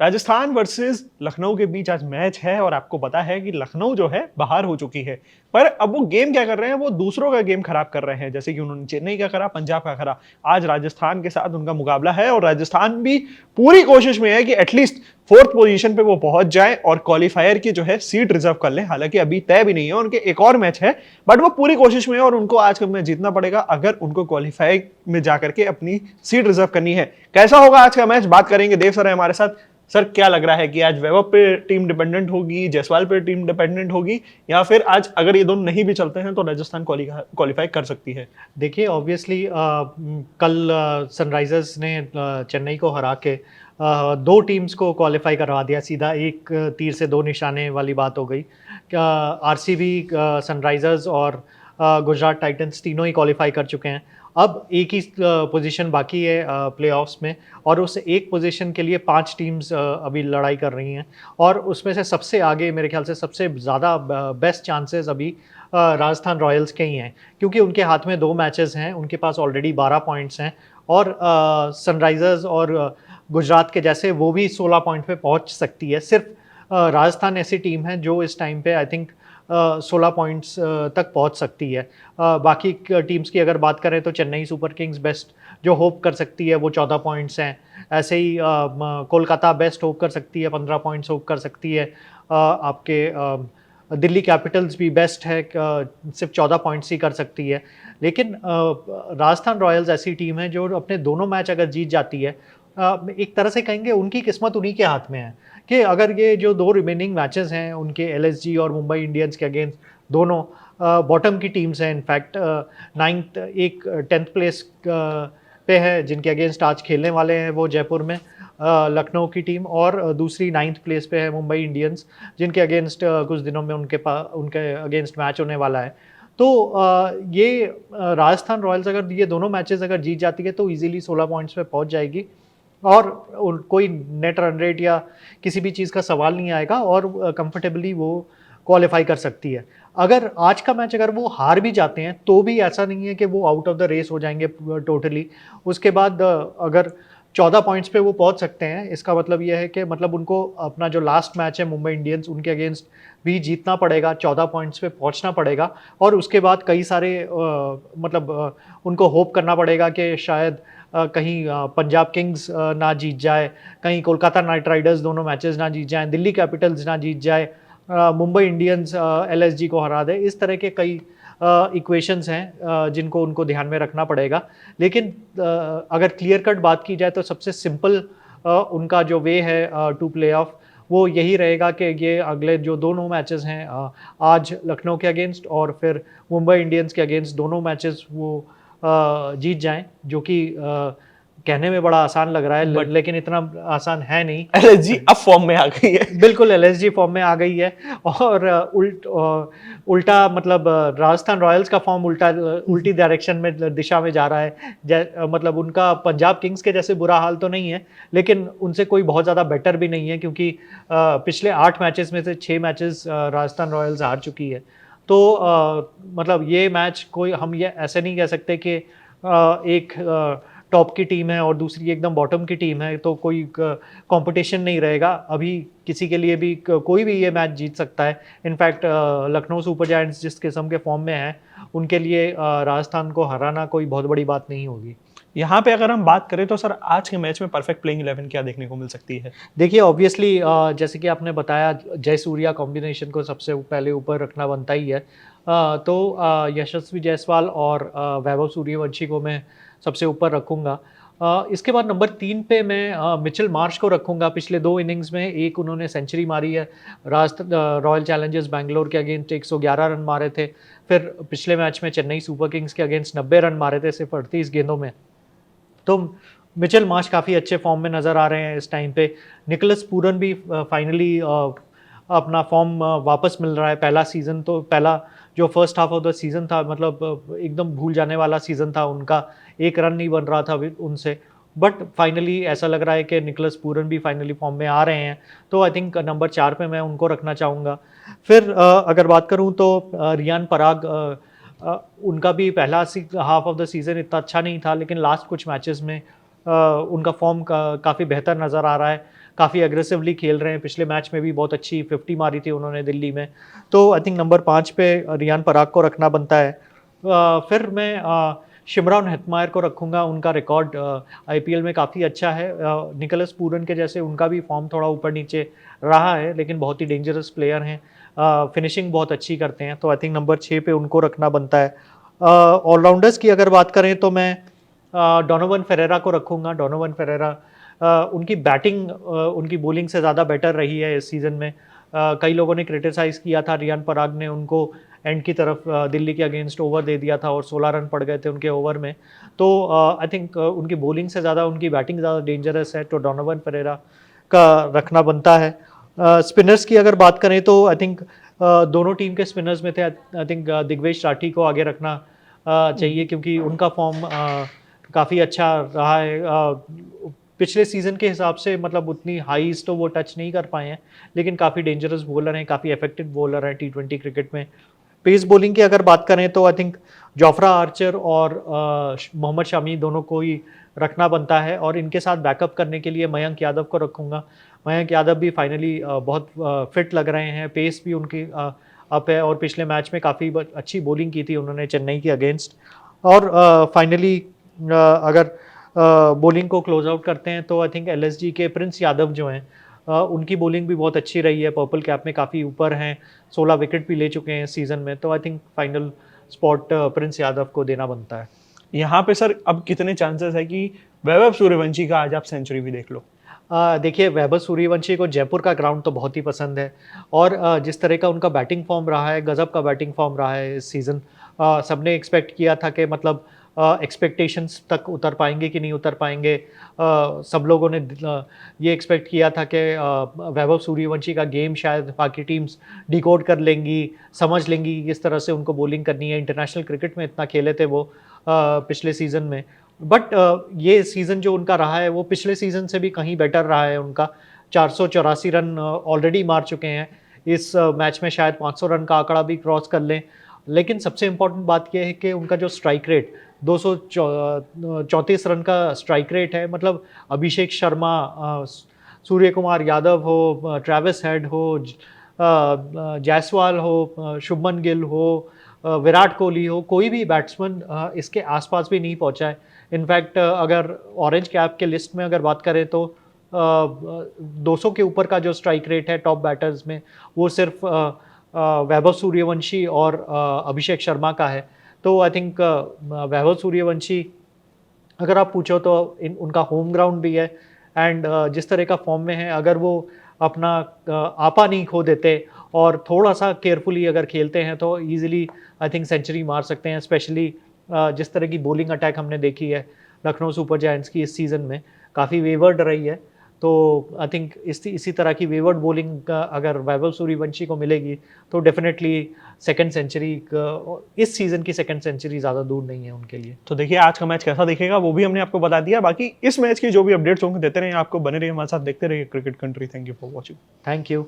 Rajasthan versus Lucknow के बीच आज match है और आपको पता है कि लखनऊ जो है बाहर हो चुकी है। पर अब वो गेम क्या कर रहे हैं, वो दूसरों का गेम खराब कर रहे हैं। जैसे कि उन्होंने चेन्नई का करा, पंजाब का करा। आज राजस्थान के साथ उनका मुकाबला है और राजस्थान भी पूरी कोशिश में है कि एटलीस्ट फोर्थ पोजीशन पे वो पहुंच जाए और क्वालिफायर की जो है सीट रिजर्व कर ले। हालांकि अभी तय भी नहीं है, उनके एक और मैच है, बट वो पूरी कोशिश में है और उनको आज का मैच जीतना पड़ेगा अगर उनको क्वालिफाई में जाकर के अपनी सीट रिजर्व करनी है। कैसा होगा आज का मैच, बात करेंगे। देव सर है हमारे साथ। सर, क्या लग रहा है कि आज वैभव पे टीम डिपेंडेंट होगी, जायसवाल पे टीम डिपेंडेंट होगी, या फिर आज अगर ये दोनों नहीं भी चलते हैं तो राजस्थान क्वालिफाई कर सकती है? देखिए ऑब्वियसली कल सनराइजर्स ने चेन्नई को हरा के दो टीम्स को क्वालिफाई करवा दिया सीधा। एक तीर से दो निशाने वाली बात हो गई। आरसीबी, सनराइजर्स और गुजरात टाइटंस तीनों ही क्वालिफाई कर चुके हैं। अब एक ही पोजीशन बाकी है प्लेऑफ्स में, और उस एक पोजीशन के लिए 5 टीम्स अभी लड़ाई कर रही हैं। और उसमें से सबसे आगे, मेरे ख्याल से सबसे ज़्यादा बेस्ट चांसेस अभी राजस्थान रॉयल्स के ही हैं, क्योंकि उनके हाथ में 2 मैचेस हैं, उनके पास ऑलरेडी 12 पॉइंट्स हैं। और सनराइजर्स और गुजरात के जैसे वो भी 16 पॉइंट पे पहुंच सकती है। सिर्फ राजस्थान ऐसी टीम है जो इस टाइम पे आई थिंक 16 पॉइंट्स तक पहुंच सकती है। बाकी टीम्स की अगर बात करें तो चेन्नई सुपर किंग्स बेस्ट जो होप कर सकती है वो 14 पॉइंट्स हैं। ऐसे ही कोलकाता बेस्ट होप कर सकती है, 15 पॉइंट्स होप कर सकती है। आपके दिल्ली कैपिटल्स भी बेस्ट है, सिर्फ 14 पॉइंट्स ही कर सकती है। लेकिन राजस्थान रॉयल्स ऐसी टीम है जो अपने दोनों मैच अगर जीत जाती है, एक तरह से कहेंगे उनकी किस्मत उन्हीं के हाथ में है कि अगर ये जो 2 रिमेनिंग मैचेस हैं उनके एलएसजी और मुंबई इंडियंस के अगेंस्ट, दोनों बॉटम की टीम्स हैं। इनफैक्ट 9th, एक 10th प्लेस पे है जिनके अगेंस्ट आज खेलने वाले हैं वो जयपुर में लखनऊ की टीम, और दूसरी 9th प्लेस पे है मुंबई इंडियंस जिनके अगेंस्ट कुछ दिनों में उनके अगेंस्ट मैच होने वाला है। तो ये राजस्थान रॉयल्स अगर ये दोनों मैचेस अगर जीत जाती है तो इजीली 16 पॉइंट्स पे पहुंच जाएगी, और कोई नेट रन रेट या किसी भी चीज़ का सवाल नहीं आएगा, और कंफर्टेबली वो क्वालिफाई कर सकती है। अगर आज का मैच अगर वो हार भी जाते हैं तो भी ऐसा नहीं है कि वो आउट ऑफ द रेस हो जाएंगे टोटली। उसके बाद अगर 14 पॉइंट्स पे वो पहुंच सकते हैं, इसका मतलब ये है कि मतलब उनको अपना जो लास्ट मैच है मुंबई इंडियंस उनके अगेंस्ट भी जीतना पड़ेगा, 14 पॉइंट्स पे पहुंचना पड़ेगा। और उसके बाद कई सारे उनको होप करना पड़ेगा कि शायद कहीं पंजाब किंग्स ना जीत जाए, कहीं कोलकाता नाइट राइडर्स दोनों मैचेस ना जीत जाएं, दिल्ली कैपिटल्स ना जीत जाए, मुंबई इंडियंस एलएसजी को हरा दे। इस तरह के कई इक्वेशंस हैं जिनको उनको ध्यान में रखना पड़ेगा। लेकिन अगर क्लियर कट बात की जाए तो सबसे सिंपल उनका जो वे है टू प्ले ऑफ, वो यही रहेगा कि ये अगले जो दोनों मैचेस हैं आज लखनऊ के अगेंस्ट और फिर मुंबई इंडियंस के अगेंस्ट, दोनों मैचेस वो जीत जाएं, जो कि कहने में बड़ा आसान लग रहा है बट लेकिन इतना आसान है नहीं। एलएसजी अब फॉर्म में आ गई है। बिल्कुल एलएसजी फॉर्म में आ गई है, और उल्टा मतलब राजस्थान रॉयल्स का फॉर्म उल्टी डायरेक्शन में दिशा में जा रहा है। मतलब उनका पंजाब किंग्स के जैसे बुरा हाल तो नहीं है, लेकिन उनसे कोई बहुत ज़्यादा बेटर भी नहीं है, क्योंकि पिछले 8 मैचेस में से 6 मैचेस राजस्थान रॉयल्स हार चुकी है। तो मतलब ये मैच कोई हम ये ऐसे नहीं कह सकते कि एक टॉप की टीम है और दूसरी एकदम बॉटम की टीम है तो कोई कंपटीशन नहीं रहेगा। अभी किसी के लिए भी कोई भी ये मैच जीत सकता है। इनफैक्ट लखनऊ सुपर जायंट्स जिस किस्म के फॉर्म में है, उनके लिए राजस्थान को हराना कोई बहुत बड़ी बात नहीं होगी। यहाँ पे अगर हम बात करें तो सर, आज के मैच में परफेक्ट प्लेइंग 11 क्या देखने को मिल सकती है? देखिए ऑब्वियसली जैसे कि आपने बताया, जय सूर्या कॉम्बिनेशन को सबसे पहले ऊपर रखना बनता ही है। तो यशस्वी जायसवाल और वैभव सूर्यवंशी को मैं सबसे ऊपर रखूँगा। इसके बाद नंबर 3 पे मैं मिचेल मार्श को रखूँगा। पिछले 2 इनिंग्स में एक उन्होंने सेंचुरी मारी है, रॉयल चैलेंजर्स बैंगलोर के अगेंस्ट 111 रन मारे थे। फिर पिछले मैच में चेन्नई सुपर किंग्स के अगेंस्ट 90 रन मारे थे सिर्फ 38 गेंदों में। तो मिचेल मार्श काफ़ी अच्छे फॉर्म में नज़र आ रहे हैं इस टाइम पे। निकोलस पूरन भी फाइनली अपना फॉर्म वापस मिल रहा है। पहला जो first half of the season था, मतलब एकदम भूल जाने वाला सीज़न था उनका, एक रन नहीं बन रहा था उनसे, बट फाइनली ऐसा लग रहा है कि निकोलस पूरन भी फाइनली फॉर्म में आ रहे हैं। तो आई थिंक नंबर 4 पे मैं उनको रखना चाहूँगा। फिर अगर बात करूँ तो रियान पराग, उनका भी पहला हाफ ऑफ द सीज़न इतना अच्छा नहीं था, लेकिन लास्ट कुछ मैचेस में उनका फॉर्म काफ़ी बेहतर नज़र आ रहा है। काफ़ी एग्रेसिवली खेल रहे हैं। पिछले मैच में भी बहुत अच्छी 50 मारी थी उन्होंने दिल्ली में। तो आई थिंक नंबर 5 पे रियान पराग को रखना बनता है। फिर मैं शिमरॉन हेटमायर को रखूँगा। उनका रिकॉर्ड आईपीएल में काफ़ी अच्छा है। निकोलस पूरन के जैसे उनका भी फॉर्म थोड़ा ऊपर नीचे रहा है, लेकिन बहुत ही डेंजरस प्लेयर हैं। फिनिशिंग बहुत अच्छी करते हैं, तो आई थिंक नंबर 6 पे उनको रखना बनता है। ऑलराउंडर्स की अगर बात करें तो मैं डोनोवन फेरेरा को रखूँगा। डोनोवन फेरेरा उनकी बैटिंग उनकी बॉलिंग से ज़्यादा बेटर रही है इस सीज़न में। कई लोगों ने क्रिटिसाइज़ किया था, रियान पराग ने उनको एंड की तरफ दिल्ली के अगेंस्ट ओवर दे दिया था और 16 रन पड़ गए थे उनके ओवर में। तो आई थिंक उनकी बॉलिंग से ज़्यादा उनकी बैटिंग ज़्यादा डेंजरस है, तो डोनोवन फेरेरा का रखना बनता है। स्पिनर्स की अगर बात करें तो आई थिंक दोनों टीम के स्पिनर्स में थे। आई थिंक दिग्वेश राठी को आगे रखना चाहिए, क्योंकि उनका फॉर्म काफ़ी अच्छा रहा है। पिछले सीज़न के हिसाब से मतलब उतनी हाईज तो वो टच नहीं कर पाए हैं, लेकिन काफ़ी डेंजरस बॉलर हैं, काफ़ी इफेक्टिव बॉलर हैं टी20 क्रिकेट में। पेस बॉलिंग की अगर बात करें तो आई थिंक जोफ्रा आर्चर और मोहम्मद शमी दोनों को ही रखना बनता है, और इनके साथ बैकअप करने के लिए मयंक यादव को रखूँगा। मयंक यादव भी फाइनली बहुत फिट लग रहे हैं, पेस भी उनकी अप है, और पिछले मैच में काफ़ी अच्छी बॉलिंग की थी उन्होंने चेन्नई के अगेंस्ट। और फाइनली अगर बॉलिंग को क्लोज आउट करते हैं तो आई थिंक एलएसजी के प्रिंस यादव जो हैं, उनकी बॉलिंग भी बहुत अच्छी रही है, पर्पल कैप में काफ़ी ऊपर हैं, 16 विकेट भी ले चुके हैं सीज़न में। तो I think final spot Prince Yadav को देना बनता है। यहाँ पे सर अब कितने चांसेस है कि वैभव सूर्यवंशी का आज आप सेंचुरी भी देख लो? देखिए, वैभव सूर्यवंशी को जयपुर का ग्राउंड तो बहुत ही पसंद है, और जिस तरह का उनका बैटिंग फॉर्म रहा है, गजब का बैटिंग फॉर्म रहा है इस सीज़न। सबने एक्सपेक्ट किया था कि मतलब एक्सपेक्टेशंस तक उतर पाएंगे कि नहीं उतर पाएंगे। सब लोगों ने ये एक्सपेक्ट किया था कि वैभव सूर्यवंशी का गेम शायद बाकी टीम्स डिकोड कर लेंगी, समझ लेंगी कि किस तरह से उनको बॉलिंग करनी है। इंटरनेशनल क्रिकेट में इतना खेले थे वो पिछले सीज़न में, बट ये सीज़न जो उनका रहा है वो पिछले सीज़न से भी कहीं बेटर रहा है उनका। 484 रन ऑलरेडी मार चुके हैं। इस मैच में शायद 500 रन का आंकड़ा भी क्रॉस कर लें। लेकिन सबसे इम्पोर्टेंट बात यह है कि उनका जो स्ट्राइक रेट 234 रन का स्ट्राइक रेट है। मतलब अभिषेक शर्मा, सूर्य कुमार यादव हो, ट्रेविस हेड हो, जायसवाल हो, शुभमन गिल हो, विराट कोहली हो, कोई भी बैट्समैन इसके आसपास भी नहीं पहुंचा है। इनफैक्ट अगर ऑरेंज कैप के लिस्ट में अगर बात करें तो 200 के ऊपर का जो स्ट्राइक रेट है टॉप बैटर्स में, वो सिर्फ वैभव सूर्यवंशी और अभिषेक शर्मा का है। तो आई थिंक वैभव सूर्यवंशी, अगर आप पूछो तो उनका होम ग्राउंड भी है, एंड जिस तरह का फॉर्म में है, अगर वो अपना आपा नहीं खो देते और थोड़ा सा केयरफुली अगर खेलते हैं तो इजीली आई थिंक सेंचुरी मार सकते हैं। स्पेशली जिस तरह की बॉलिंग अटैक हमने देखी है लखनऊ सुपर जायंट्स की इस सीज़न में, काफ़ी वेवर्ड रही है। तो आई थिंक इसी तरह की वेवर्ड बॉलिंग अगर वैभव सूर्यवंशी को मिलेगी तो डेफिनेटली सेकंड सेंचुरी, इस सीज़न की सेकंड सेंचुरी ज़्यादा दूर नहीं है उनके लिए। तो देखिए आज का मैच कैसा दिखेगा वो भी हमने आपको बता दिया। बाकी इस मैच की जो भी अपडेट्स होंगे देते रहिए, आपको बने रहिए हमारे साथ, देखते रहिए cricket country. Thank you for watching. Thank you.